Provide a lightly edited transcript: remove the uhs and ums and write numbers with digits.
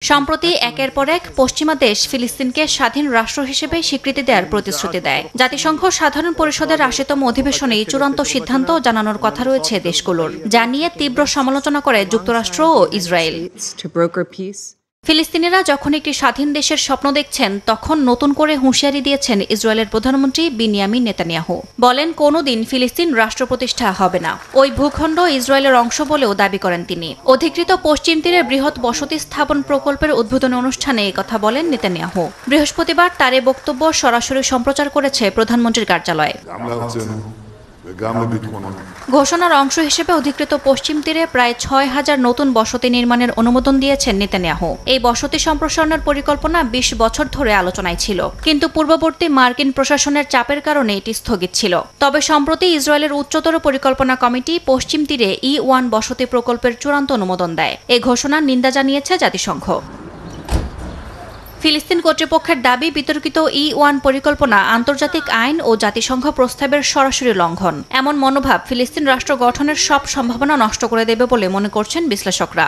সম্প্রতি একের পর এক পশ্চিমা দেশ ফিলিস্তিনকে স্বাধীন রাষ্ট্র হিসেবে স্বীকৃতি দেওয়ার প্রতিশ্রুতি দেয়। জাতিসংঘ সাধারণ পরিষদের ৮০তম অধিবেশনে চূড়ান্ত সিদ্ধান্ত জানানোর কথা রয়েছে দেশগুলোর, যা নিয়ে তীব্র সমালোচনা করে যুক্তরাষ্ট্র ও ইসরায়েল। ফিলিস্তিনিরা যখন একটি স্বাধীন দেশের স্বপ্ন দেখছেন, তখন নতুন করে হুঁশিয়ারি দিয়েছেন ইসরায়েলের প্রধানমন্ত্রী বিনিয়ামিন নেতানিয়াহু। বলেন, কোনোদিন ফিলিস্তিন রাষ্ট্র প্রতিষ্ঠা হবে না। ওই ভূখণ্ড ইসরায়েলের অংশ বলেও দাবি করেন তিনি। অধিকৃত পশ্চিম তীরে বৃহৎ বসতি স্থাপন প্রকল্পের উদ্বোধনী অনুষ্ঠানে একথা বলেন নেতানিয়াহু। বৃহস্পতিবার তার এ বক্তব্য সরাসরি সম্প্রচার করেছে প্রধানমন্ত্রীর কার্যালয়। ঘোষণার অংশ হিসেবে অধিকৃত পশ্চিম তীরে প্রায় ৬,০০০ নতুন বসতি নির্মাণের অনুমোদন দিয়েছেন নেতানিয়াহু। এই বসতি সম্প্রসারণের পরিকল্পনা ২০ বছর ধরে আলোচনায় ছিল, কিন্তু পূর্ববর্তী মার্কিন প্রশাসনের চাপের কারণে এটি স্থগিত ছিল। তবে সম্প্রতি ইসরায়েলের উচ্চতর পরিকল্পনা কমিটি পশ্চিম তীরে E1 বসতি প্রকল্পের চূড়ান্ত অনুমোদন দেয়। এই ঘোষণার নিন্দা জানিয়েছে জাতিসংঘ। ফিলিস্তিন কর্তৃপক্ষের দাবি, বিতর্কিত E1 পরিকল্পনা আন্তর্জাতিক আইন ও জাতিসংঘ প্রস্তাবের সরাসরি লঙ্ঘন। এমন মনোভাব ফিলিস্তিন রাষ্ট্র গঠনের সব সম্ভাবনা নষ্ট করে দেবে বলে মনে করছেন বিশ্লেষকরা।